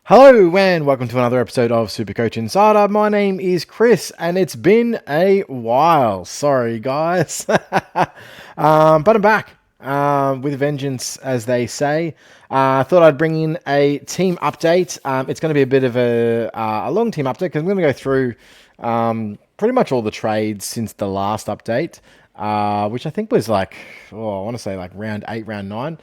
Hello and welcome to another episode of Supercoach Insider. My name is Chris and it's been a while. Sorry guys. But I'm back with a vengeance, as they say. I thought I'd bring in a team update. It's going to be a bit of a long team update because I'm going to go through pretty much all the trades since the last update, which I think was I want to say like round 8, round 9.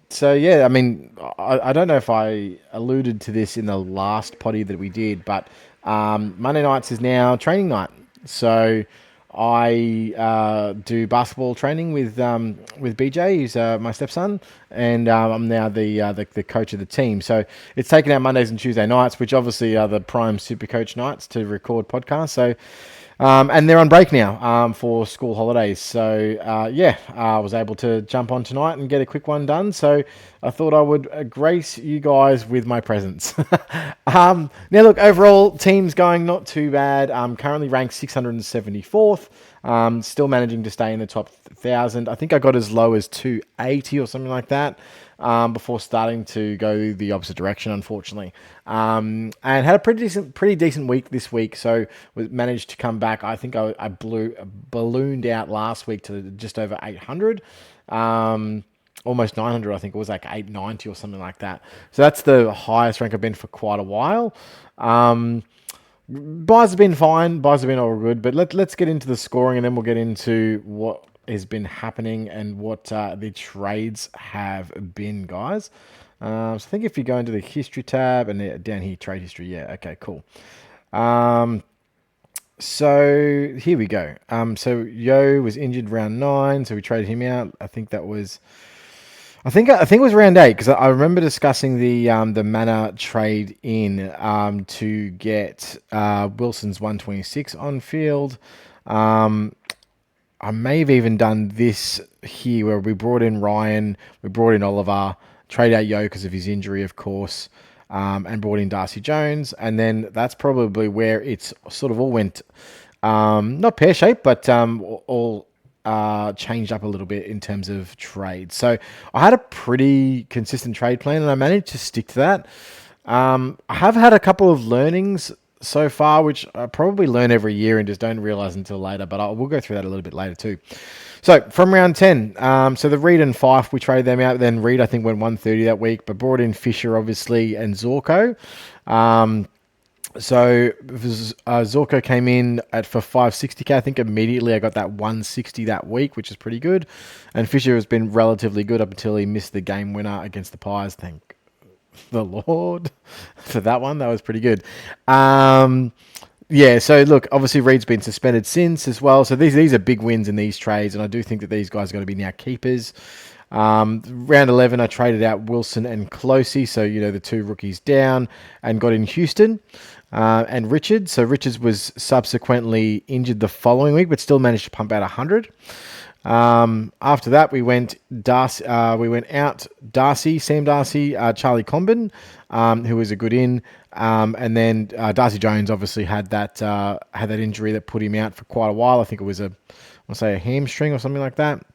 So yeah, I mean, I don't know if I alluded to this in the last potty that we did, but Monday nights is now training night. So I do basketball training with BJ, who's my stepson, and I'm now the coach of the team. So it's taken out Mondays and Tuesday nights, which obviously are the prime Supercoach nights to record podcasts. So. And they're on break now for school holidays. So, I was able to jump on tonight and get a quick one done. So, I thought I would grace you guys with my presence. Now, look, overall, team's going not too bad. Currently ranked 674th. Still managing to stay in the top 1,000. I think I got as low as 280 or something like that. Before starting to go the opposite direction, unfortunately, and had a pretty decent week this week. So we managed to come back. I think I ballooned out last week to just over 800, almost 900. I think it was like 890 or something like that. So that's the highest rank I've been for quite a while. Buys have been fine. Buys have been all good. But let's get into the scoring, and then we'll get into what has been happening and what the trades have been, guys. So I think if you go into the history tab and down here, trade history. Yeah, okay, cool. So here we go. So Yo was injured round 9, so we traded him out. I think it was round 8 because I remember discussing the Mana trade in to get Wilson's 126 on field. I may have even done this here where we brought in Ryan, we brought in Oliver, trade out Yo because of his injury, of course, and brought in Darcy Jones. And then that's probably where it's sort of all went, not pear-shaped, but all changed up a little bit in terms of trade. So I had a pretty consistent trade plan and I managed to stick to that. I have had a couple of learnings so far, which I probably learn every year and just don't realize until later, but we'll go through that a little bit later too. So from round 10, so the Reed and Fife, we traded them out. Then Reed, I think, went 130 that week, but brought in Fisher, obviously, and Zorko. So Zorko came in for 560k. I think immediately I got that 160 that week, which is pretty good. And Fisher has been relatively good up until he missed the game winner against the Pies. Thank the Lord for that one. That was pretty good. So look, obviously Reed's been suspended since as well. So these are big wins in these trades, and I do think that these guys are going to be now keepers. Round 11, I traded out Wilson and Closey, so the two rookies down, and got in Houston and Richard. So Richards was subsequently injured the following week, but still managed to pump out 100. After that, we went out Darcy, Sam Darcy, Charlie Comben, who was a good in, and then Darcy Jones obviously had that injury that put him out for quite a while. I think it was a hamstring or something like that.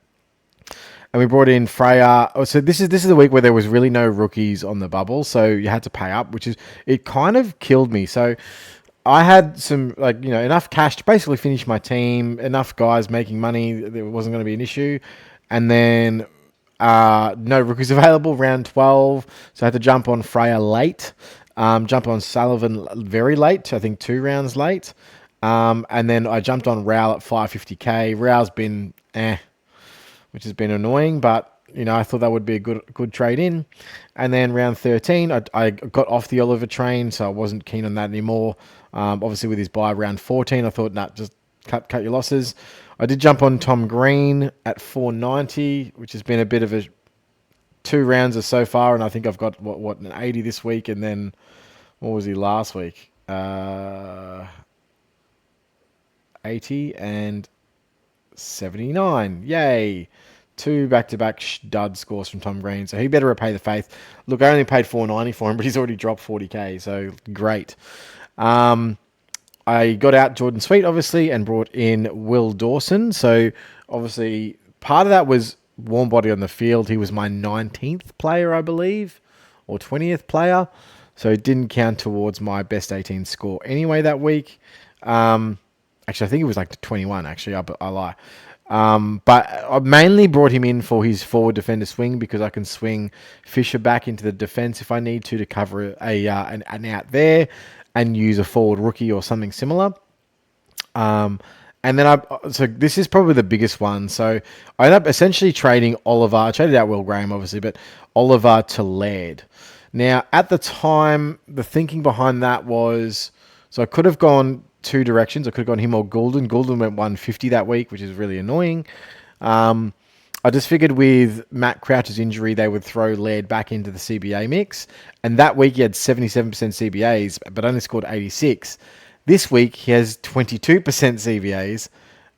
And we brought in Freya. So this is the week where there was really no rookies on the bubble, so you had to pay up, it kind of killed me. So I had some enough cash to basically finish my team, enough guys making money, there wasn't going to be an issue. And then no rookies available, round 12. So I had to jump on Freya late, jump on Sullivan very late, I think 2 rounds late. And then I jumped on Rowell at 550k. Rowell's been which has been annoying, but I thought that would be a good trade in. And then round 13, I got off the Oliver train, so I wasn't keen on that anymore. Obviously, with his buy round 14, I thought, just cut your losses. I did jump on Tom Green at 490, which has been a bit of a 2 rounds so far, and I think I've got an 80 this week, and then what was he last week? 80 and 79. Yay. 2 back-to-back dud scores from Tom Green, so he better repay the faith. Look, I only paid 490 for him, but he's already dropped 40k, so great. I got out Jordan Sweet, obviously, and brought in Will Dawson. So, obviously, part of that was warm body on the field. He was my 19th player, I believe, or 20th player. So it didn't count towards my best 18 score anyway that week. Actually, I think it was like 21, actually. I lie. But I mainly brought him in for his forward defender swing because I can swing Fisher back into the defense if I need to cover an out there and use a forward rookie or something similar. And then so this is probably the biggest one. So I ended up essentially trading Oliver. I traded out Will Graham, obviously, but Oliver to Laird. Now, at the time, the thinking behind that was, so I could have gone two directions. I could have gone him or Goulden. Goulden went 150 that week, which is really annoying. I just figured with Matt Crouch's injury, they would throw Laird back into the CBA mix. And that week he had 77% CBAs, but only scored 86. This week he has 22% CBAs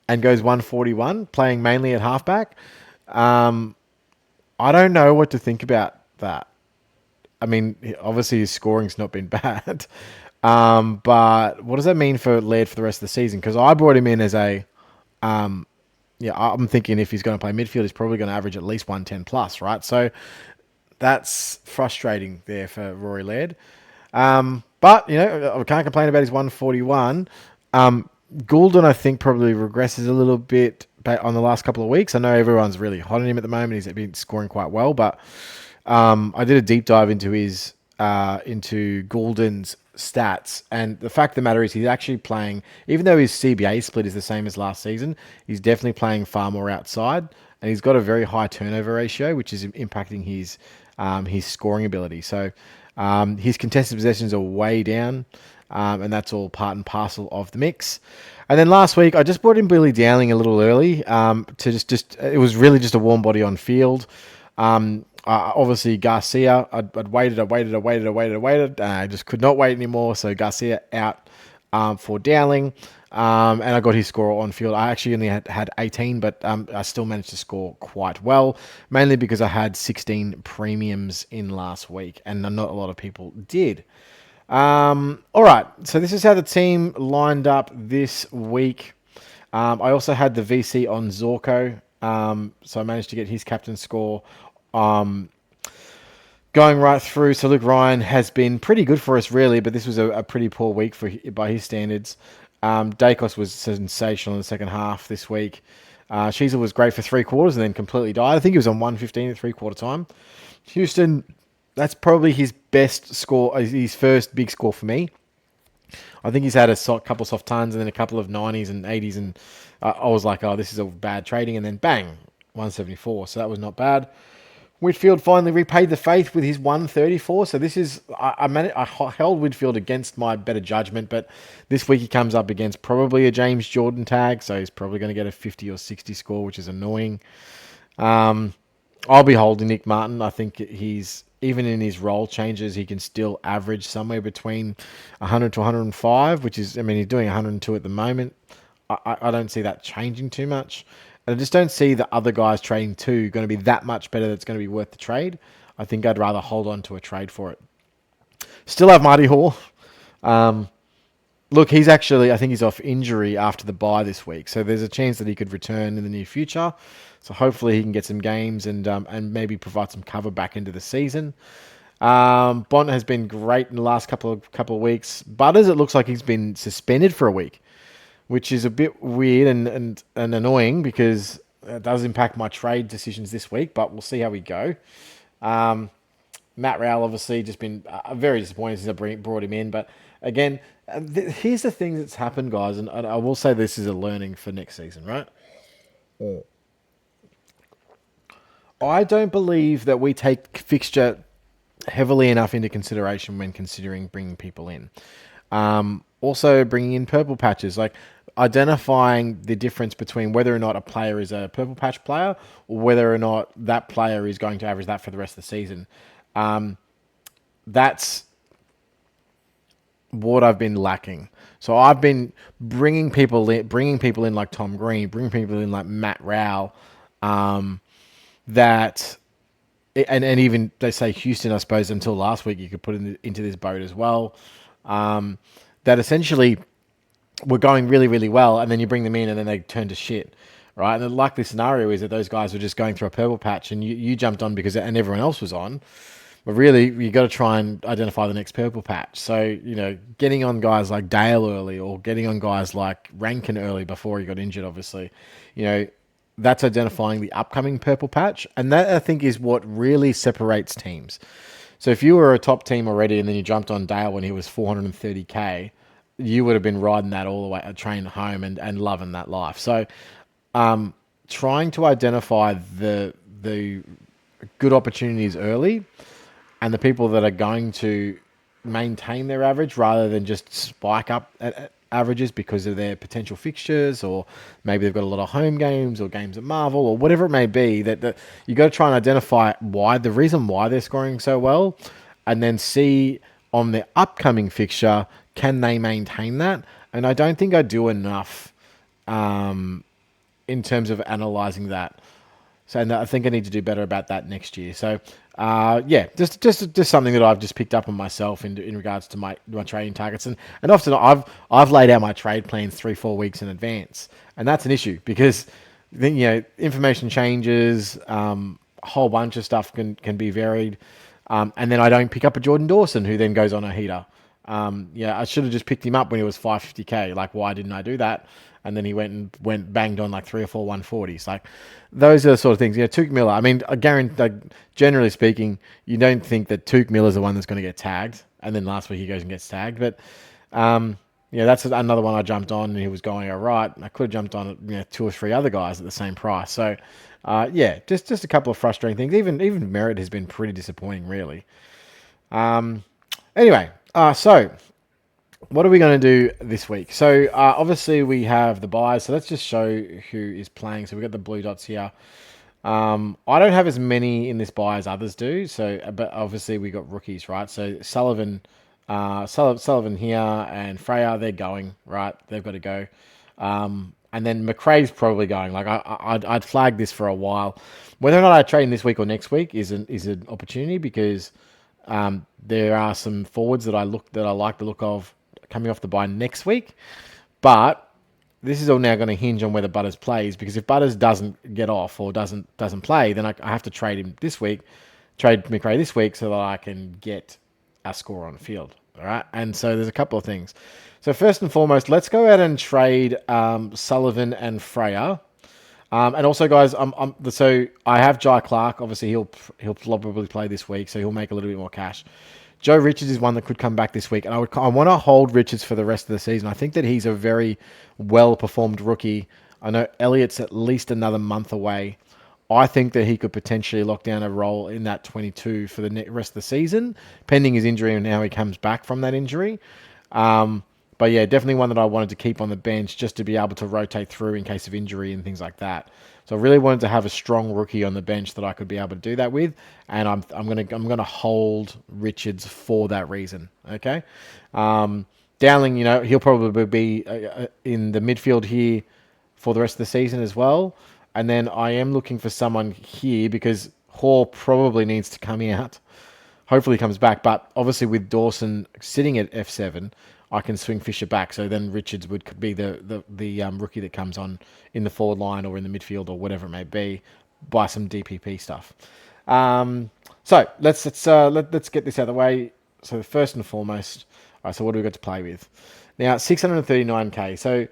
and goes 141, playing mainly at halfback. I don't know what to think about that. I mean, obviously his scoring's not been bad. But what does that mean for Laird for the rest of the season? Because I brought him in as I'm thinking if he's going to play midfield, he's probably going to average at least 110 plus, right? So that's frustrating there for Rory Laird. But, I can't complain about his 141. Goulden, I think, probably regresses a little bit on the last couple of weeks. I know everyone's really hot on him at the moment. He's been scoring quite well, but I did a deep dive into into Goulden's stats, and the fact of the matter is he's actually playing, even though his CBA split is the same as last season, he's definitely playing far more outside, and he's got a very high turnover ratio, which is impacting his scoring ability. So his contested possessions are way down, and that's all part and parcel of the mix. And then last week, I just brought in Billy Dowling a little early to it was really just a warm body on field. Obviously, Garcia, I'd waited. I just could not wait anymore. So Garcia out for Dowling. And I got his score on field. I actually only had 18, but I still managed to score quite well, mainly because I had 16 premiums in last week, and not a lot of people did. All right, so this is how the team lined up this week. I also had the VC on Zorko, so I managed to get his captain score. Going right through, so Luke Ryan has been pretty good for us, really, but this was a pretty poor week by his standards. Dacos was sensational in the second half this week. Sheezel was great for 3 quarters and then completely died. I think he was on 115 at 3-quarter time. Houston, that's probably his best score, his first big score for me. I think he's had a couple of soft tons and then a couple of 90s and 80s, and I was like, oh, this is a bad trading, and then bang, 174. So that was not bad. Whitfield finally repaid the faith with his 134. So this is, I held Whitfield against my better judgment, but this week he comes up against probably a James Jordan tag, so he's probably going to get a 50 or 60 score, which is annoying. I'll be holding Nick Martin. I think he's, even in his role changes, he can still average somewhere between 100 to 105, which is, I mean, he's doing 102 at the moment. I don't see that changing too much. And I just don't see the other guys trading too going to be that much better that's going to be worth the trade. I think I'd rather hold on to a trade for it. Still have Marty Hall. Look, he's actually, I think he's off injury after the bye this week. So there's a chance that he could return in the near future. So hopefully he can get some games and maybe provide some cover back into the season. Bont has been great in the last couple of weeks. Butters, it looks like he's been suspended for a week, which is a bit weird and annoying because it does impact my trade decisions this week, but we'll see how we go. Matt Rowell, obviously, just been very disappointed since I brought him in. But again, here's the thing that's happened, guys, and I will say this is a learning for next season, right? I don't believe that we take fixture heavily enough into consideration when considering bringing people in. Also, bringing in purple patches, like identifying the difference between whether or not a player is a purple patch player or whether or not that player is going to average that for the rest of the season. That's what I've been lacking. So I've been bringing people in like Tom Green, bringing people in like Matt Rowell, that, and even they say Houston, I suppose, until last week you could put into this boat as well. That essentially were going really, really well, and then you bring them in and then they turn to shit, right? And the likely scenario is that those guys were just going through a purple patch and you jumped on and everyone else was on. But really, you got to try and identify the next purple patch. So, getting on guys like Dale early or getting on guys like Rankin early before he got injured, obviously, that's identifying the upcoming purple patch. And that, I think, is what really separates teams. So if you were a top team already and then you jumped on Dale when he was 430K, you would have been riding that all the way, train home and loving that life. So trying to identify the good opportunities early and the people that are going to maintain their average rather than just spike up at averages because of their potential fixtures, or maybe they've got a lot of home games or games at Marvel or whatever it may be, that you got to try and identify the reason why they're scoring so well, and then see on their upcoming fixture, can they maintain that? And I don't think I do enough in terms of analyzing that. So I think I need to do better about that next year. So, just something that I've just picked up on myself in regards to my trading targets, and often I've laid out my trade plans 3-4 weeks in advance, and that's an issue because then information changes, a whole bunch of stuff can be varied, and then I don't pick up a Jordan Dawson who then goes on a heater. I should have just picked him up when he was 550K. Like, why didn't I do that? And then he went banged on like 3 or 4 140s. Like, those are the sort of things. Tuke Miller. I mean, I guarantee, generally speaking, you don't think that Tuke Miller's the one that's going to get tagged, and then last week he goes and gets tagged. But that's another one I jumped on, and he was going all right. I could have jumped on 2 or 3 other guys at the same price. So just a couple of frustrating things. Even Merritt has been pretty disappointing, really. Anyway, so what are we going to do this week? So obviously we have the buys. So let's just show who is playing. So we've got the blue dots here. I don't have as many in this buy as others do. So, but obviously we got rookies, right? So Sullivan here and Freya, they're going, right? They've got to go. And then McRae's probably going. Like I'd flagged this for a while. Whether or not I trade in this week or next week is an opportunity, because there are some forwards that I like the look of coming off the bye next week, but this is all now going to hinge on whether Butters plays, because if Butters doesn't get off or doesn't play, then I have to trade him this week, trade McRae this week, so that I can get a score on the field. All right, and so there's a couple of things. So first and foremost, let's go out and trade Sullivan and Freya. And also, guys, so I have Jai Clark. Obviously, he'll probably play this week, so he'll make a little bit more cash. Joe Richards is one that could come back this week, and I want to hold Richards for the rest of the season. I think that he's a very well-performed rookie. I know Elliott's at least another month away. I think that he could potentially lock down a role in that 22 for the rest of the season, pending his injury and how he comes back from that injury. But yeah, definitely one that I wanted to keep on the bench just to be able to rotate through in case of injury and things like that. So I really wanted to have a strong rookie on the bench that I could be able to do that with, and I'm gonna hold Richards for that reason. Okay, Dowling, he'll probably be in the midfield here for the rest of the season as well. And then I am looking for someone here because Hall probably needs to come out. Hopefully he comes back, but obviously with Dawson sitting at F7, I can swing Fisher back. So then Richards would be the rookie that comes on in the forward line or in the midfield or whatever it may be, by some DPP stuff. So let's get this out of the way. So first and foremost, all right, so what do we got to play with? Now 639k. So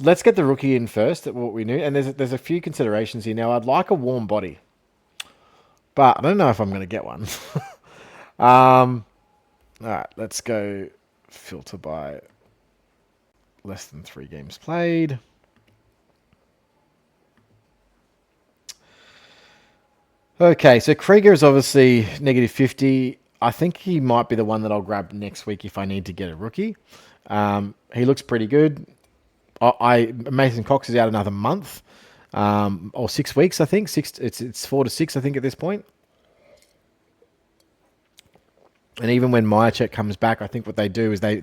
let's get the rookie in first. What we knew, and there's a few considerations here. Now I'd like a warm body, but I don't know if I'm going to get one. All right, let's go filter by less than 3 games played. Okay, so Krieger is obviously negative 50. I think he might be the one that I'll grab next week if I need to get a rookie. He looks pretty good. Mason Cox is out another month, or 6 weeks, I think. It's 4 to 6, I think, at this point. And even when Myercheck comes back, I think what they do is I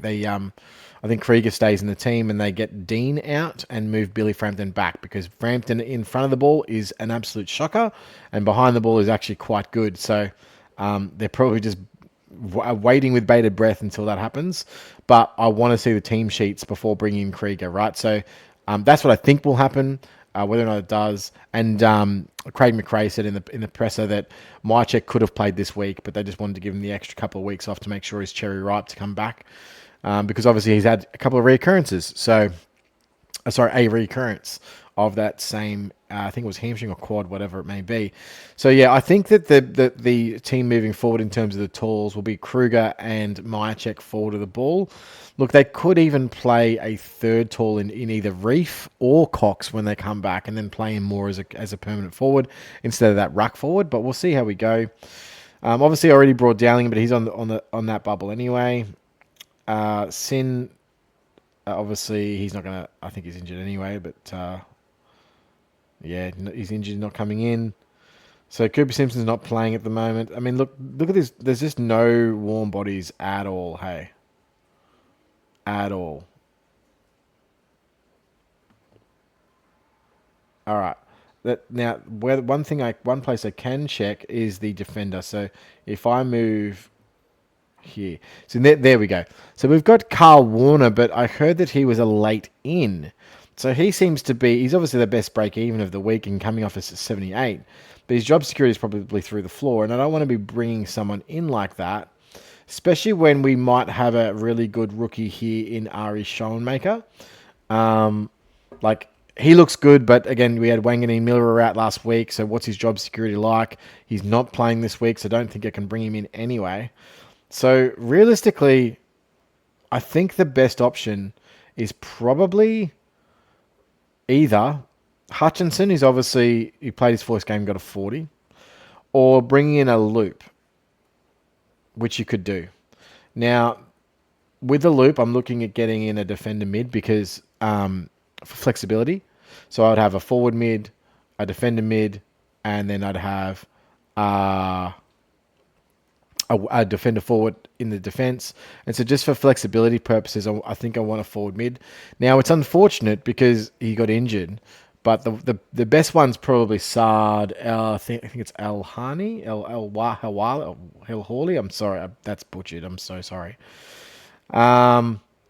think Krieger stays in the team and they get Dean out and move Billy Frampton back, because Frampton in front of the ball is an absolute shocker and behind the ball is actually quite good. So they're probably just waiting with bated breath until that happens. But I want to see the team sheets before bringing in Krieger, right? So that's what I think will happen. whether or not it does. And Craig McRae said in the presser that Mychek could have played this week, but they just wanted to give him the extra couple of weeks off to make sure he's cherry ripe to come back, because obviously he's had a couple of reoccurrences. So, a recurrence of that same, I think it was hamstring or quad, whatever it may be. So yeah, I think that the team moving forward in terms of the tools will be Kruger and Mychek forward of the ball. Look, they could even play a third tall in either Reef or Cox when they come back, and then play him more as a permanent forward instead of that ruck forward. But we'll see how we go. Obviously, I already brought Dowling, but he's on that bubble anyway. Sin, obviously, he's not gonna. I think he's injured anyway, but. Yeah, he's injured, not coming in. So Cooper Simpson's not playing at the moment. I mean, look at this. There's just no warm bodies at all. Hey, at all. All right. Now, one place I can check is the defender. So if I move here, so there we go. So we've got Carl Warner, but I heard that he was a late in. So he seems to be, he's obviously the best break even of the week and coming off as 78. But his job security is probably through the floor. And I don't want to be bringing someone in like that, especially when we might have a really good rookie here in Ari Schoenmaker. Like, he looks good, but again, we had Wangan and Miller out last week. So what's his job security like? He's not playing this week, so I don't think I can bring him in anyway. So realistically, I think the best option is probably either Hutchinson, who's obviously, he played his first game, got a 40, or bringing in a loop, which you could do. Now, with the loop, I'm looking at getting in a defender mid because for flexibility. So I'd have a forward mid, a defender mid, and then I'd have a defender forward in the defense. And so just for flexibility purposes, I think I want a forward mid. Now, it's unfortunate because he got injured, but the best one's probably Saad. I think it's El Hani, El Hawali. I'm sorry, that's butchered. I'm so sorry.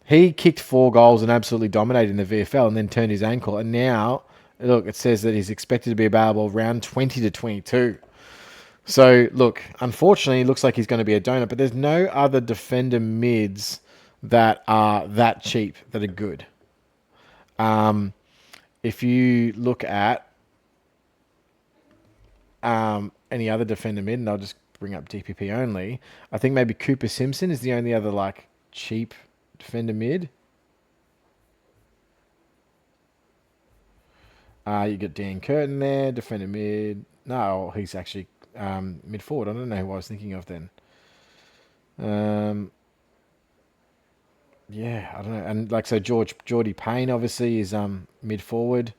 He kicked 4 goals and absolutely dominated in the VFL, and then turned his ankle. And now, look, it says that he's expected to be available around 20 to 22. So, look, unfortunately, it looks like he's going to be a donut, but there's no other defender mids that are that cheap, that are good. If you look at any other defender mid, and I'll just bring up DPP only, I think maybe Cooper Simpson is the only other, like, cheap defender mid. You got Dan Curtin there, defender mid. No, he's actually mid forward. I don't know who I was thinking of then. Yeah, I don't know. And like, so Geordie Payne obviously is mid forward.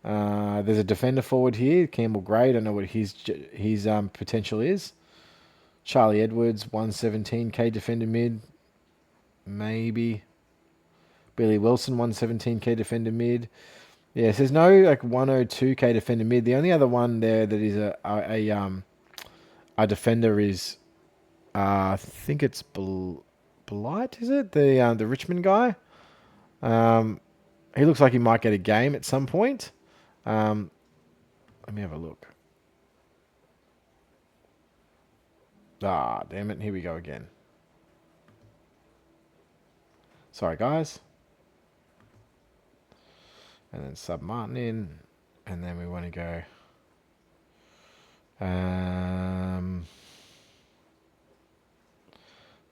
There's a defender forward here, Campbell Gray. I don't know what his potential is. Charlie Edwards, 117k defender mid, maybe. Billy Wilson, 117k defender mid. Yes, there's no like 102k defender mid. The only other one there that is a defender is I think it's Blight, is it? The Richmond guy. He looks like he might get a game at some point. Let me have a look. Ah, damn it. Here we go again. Sorry, guys. And then sub Martin in. And then we want to go.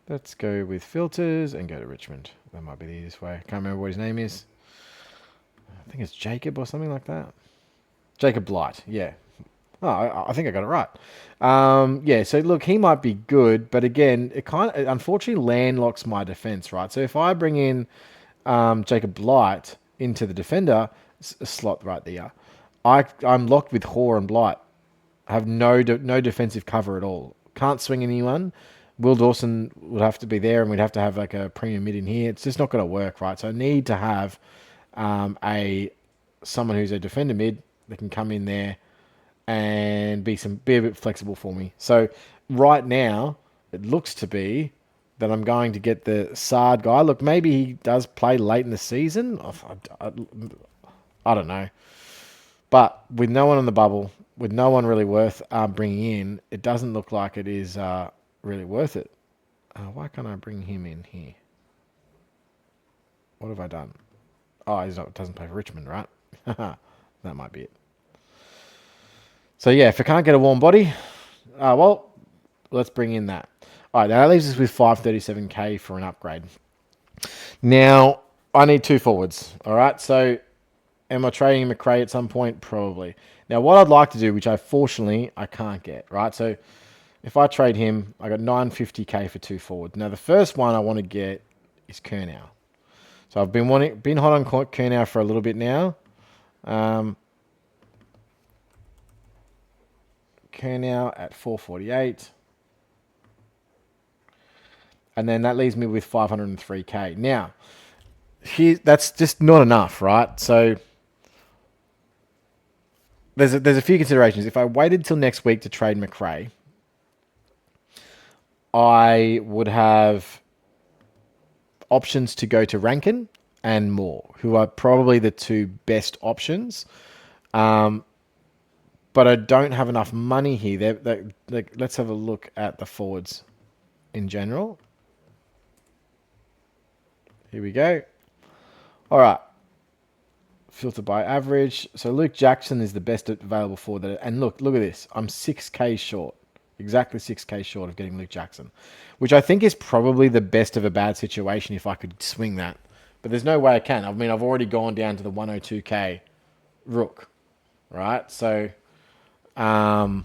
Let's go with filters and go to Richmond. That might be the easiest way. Can't remember what his name is. I think it's Jacob or something like that. Jacob Blight, yeah. Oh, I think I got it right. Yeah, so look, he might be good, but again, it unfortunately landlocks my defense, right? So if I bring in Jacob Blight into the defender slot right there, I'm locked with Hoare and Blight. I have no defensive cover at all. Can't swing anyone. Will Dawson would have to be there, and we'd have to have like a premium mid in here. It's just not going to work, right? So I need to have someone who's a defender mid that can come in there and be a bit flexible for me. So right now, it looks to be that I'm going to get the Sard guy. Look, maybe he does play late in the season. I don't know. But with no one on the bubble, with no one really worth bringing in, it doesn't look like it is really worth it. Why can't I bring him in here? What have I done? Oh, doesn't play for Richmond, right? That might be it. So yeah, if I can't get a warm body, well, let's bring in that. All right, now that leaves us with 537k for an upgrade. Now, I need 2 forwards. All right, so am I trading McRae at some point? Probably. Now, what I'd like to do, which fortunately I can't get, right? So if I trade him, I got 950k for 2 forwards. Now, the first one I want to get is Kurnow. So I've been hot on Kurnow for a little bit now. Kurnow at 448. And then that leaves me with 503k. Now, that's just not enough, right? So there's a few considerations. If I waited till next week to trade McRae, I would have options to go to Rankin and Moore, who are probably the 2 best options. But I don't have enough money here. Let's have a look at the forwards in general. Here we go. All right. Filter by average. So Luke Jackson is the best available forward. And look at this. I'm 6k short. Exactly 6k short of getting Luke Jackson, which I think is probably the best of a bad situation if I could swing that. But there's no way I can. I mean, I've already gone down to the 102k Rook, right? So, yeah,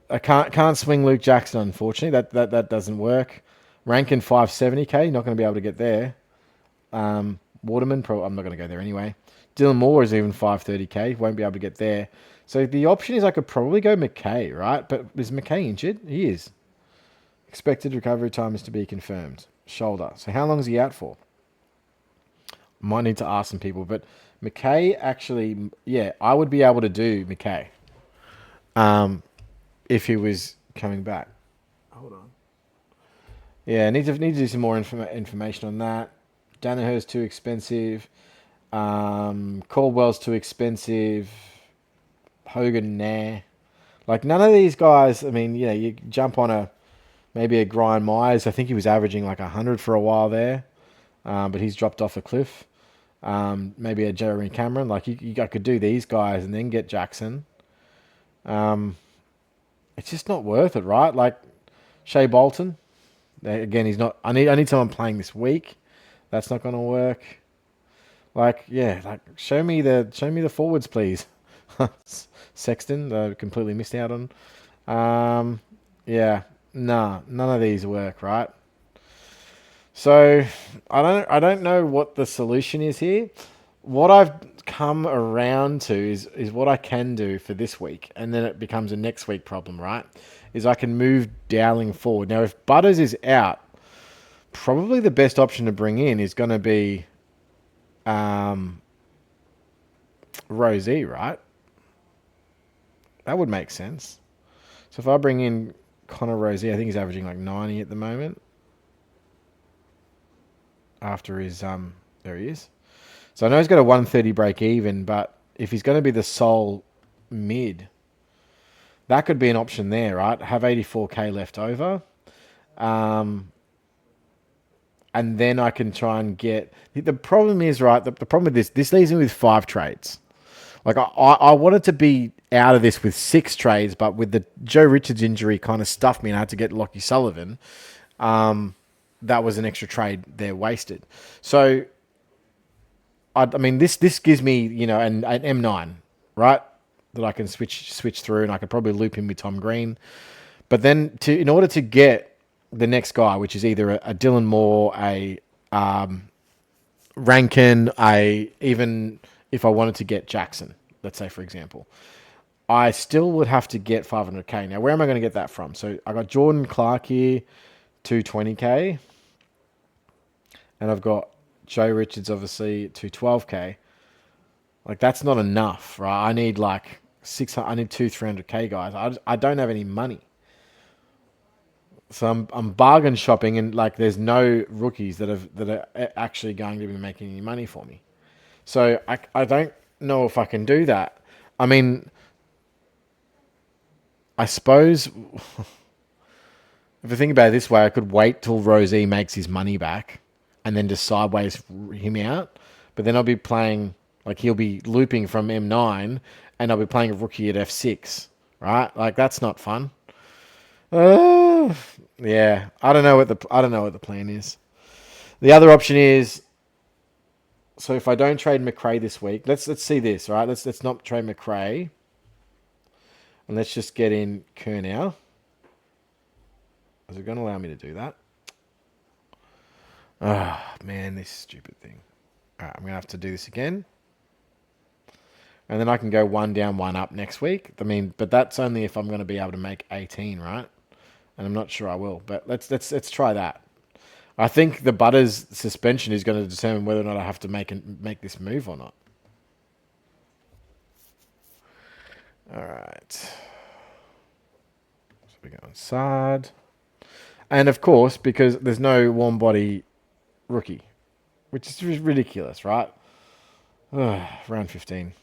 I can't swing Luke Jackson, unfortunately. That doesn't work. Rankin 570k, not going to be able to get there. Waterman, I'm not going to go there anyway. Dylan Moore is even 530k, won't be able to get there. So the option is I could probably go McKay, right? But is McKay injured? He is. Expected recovery time is to be confirmed. Shoulder. So how long is he out for? Might need to ask some people. But McKay actually, yeah, I would be able to do McKay if he was coming back. Hold on. Yeah, need to do some more information on that. Danaher's too expensive. Caldwell's too expensive. Hogan, nah. Like, none of these guys, I mean, yeah, you jump on maybe a Brian Myers. I think he was averaging like 100 for a while there, but he's dropped off a cliff. Maybe a Jeremy Cameron. Like, I could do these guys and then get Jackson. It's just not worth it, right? Like, Shea Bolton, again, he's not. I need someone playing this week. That's not going to work. Like, yeah, like show me the forwards, please. Sexton, completely missed out on. Yeah, none of these work, right? So I don't know what the solution is here. What I've come around to is what I can do for this week, and then it becomes a next week problem, right? Is I can move Dowling forward. Now, if Butters is out, probably the best option to bring in is going to be Rosie, right? That would make sense. So if I bring in Connor Rosie, I think he's averaging like 90 at the moment. After his there he is. So I know he's got a 130 break even, but if he's going to be the sole mid, that could be an option there, right? Have 84k left over. And then I can try and get... The problem is, right, the problem with this leaves me with 5 trades. Like, I wanted to be out of this with 6 trades, but with the Joe Richards injury kind of stuffed me and I had to get Lockie Sullivan. That was an extra trade there wasted. So, I mean, this gives me, an M9, right? That I can switch through, and I could probably loop him with Tom Green. But then, in order to get the next guy, which is either a Dylan Moore, a Rankin, even if I wanted to get Jackson, let's say, for example, I still would have to get 500k. Now, where am I going to get that from? So I got Jordan Clark here, 220k, and I've got Joe Richards, obviously, 212k. Like, that's not enough, right? I need like 600. I need 300k guys. I don't have any money. So I'm bargain shopping, and like there's no rookies that are actually going to be making any money for me. So I don't know if I can do that. I mean, I suppose if I think about it this way, I could wait till Rosie makes his money back and then just sideways him out. But then I'll be playing, like he'll be looping from M9 and I'll be playing a rookie at F6, right? Like that's not fun. Uh, yeah, I don't know what the plan is. The other option is, so if I don't trade McRae this week, let's see this, right? Let's not trade McRae and let's just get in Kernow. Is it going to allow me to do that? Ah, oh, man, this stupid thing. All right, I'm going to have to do this again. And then I can go one down, one up next week. I mean, but that's only if I'm going to be able to make 18, right? And I'm not sure I will. But let's try that. I think the Butters suspension is going to determine whether or not I have to make this move or not. All right. So we go inside. And of course, because there's no warm body rookie, which is ridiculous, right? Round 15.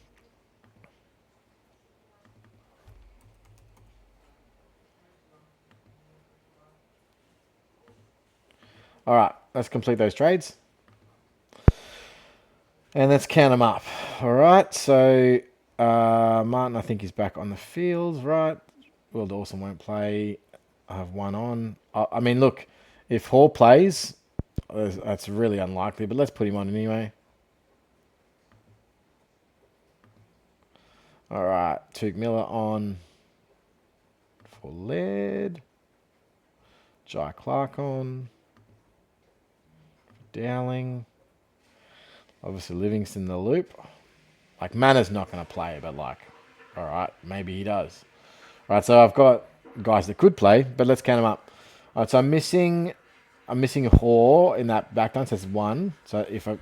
All right, let's complete those trades. And let's count them up. All right, so Martin, I think, is back on the field, right? Will Dawson won't play. I have one on. I mean, look, if Hall plays, that's really unlikely, but let's put him on anyway. All right, Tuke Miller on for lead. Jai Clark on. Dowling. Obviously, Livingston the loop. Like, Mana's not going to play, but like, all right, maybe he does. All right, so I've got guys that could play, but let's count them up. All right, so I'm missing a Hoare in that back line, so that's one. So if I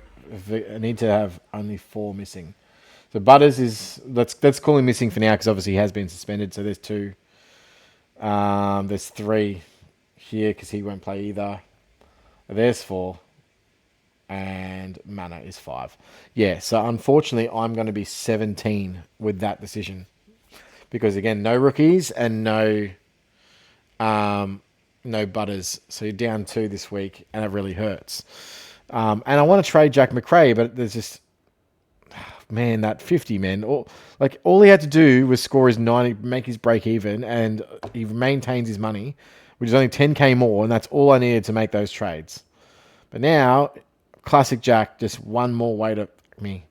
need to have only 4 missing. So Butters is, let's call him missing for now because obviously he has been suspended. So there's 2. There's 3 here because he won't play either. There's 4. And Mana is 5. Yeah, so unfortunately I'm going to be 17 with that decision. Because again, no rookies and no Butters. So you're down 2 this week and it really hurts. And I want to trade Jack McRae, but there's just, man, that 50, man. All he had to do was score his 90, make his break even, and he maintains his money, which is only 10k more, and that's all I needed to make those trades. But now, classic Jack, just one more way to me.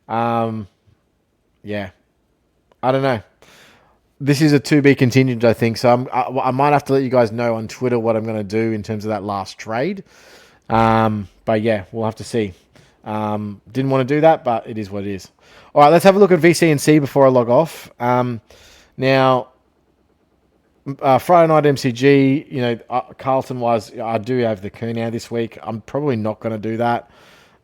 Yeah, I don't know. This is a to be continued, I think. So I might have to let you guys know on Twitter what I'm going to do in terms of that last trade. But yeah, we'll have to see. Didn't want to do that, but it is what it is. All right, let's have a look at VC&C before I log off. Now, Friday night MCG, Carlton-wise, I do have the Kernow this week. I'm probably not going to do that.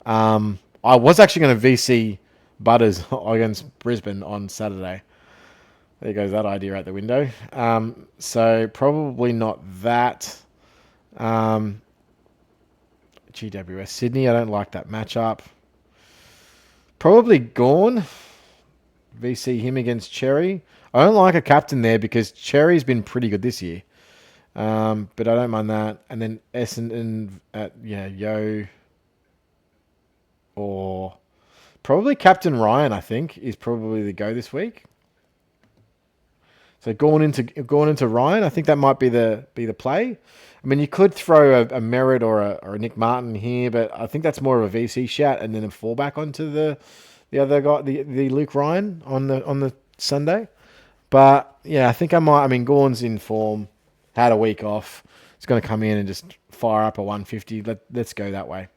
I was actually going to VC Butters against Brisbane on Saturday. There goes that idea out the window. So probably not that. GWS Sydney, I don't like that matchup. Probably Gorn. VC him against Cherry. I don't like a captain there because Cherry's been pretty good this year. But I don't mind that. And then Essendon at Yo. Or probably Captain Ryan, I think, is probably the go this week. So going into Ryan, I think that might be the play. I mean, you could throw a Merritt or a Nick Martin here, but I think that's more of a VC shout, and then a fallback onto the other guy, the Luke Ryan on the Sunday. But yeah, I think I might. I mean, Gorn's in form, had a week off. It's going to come in and just fire up a 150. Let's go that way.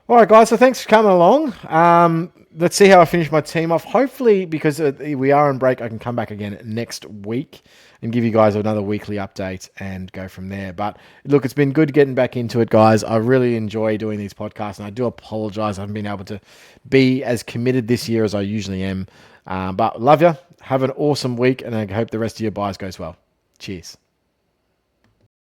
All right, guys. So thanks for coming along. Let's see how I finish my team off. Hopefully, because we are on break, I can come back again next week and give you guys another weekly update and go from there. But look, it's been good getting back into it, guys. I really enjoy doing these podcasts, and I do apologize I haven't been able to be as committed this year as I usually am. But love you. Have an awesome week, and I hope the rest of your buys goes well. Cheers.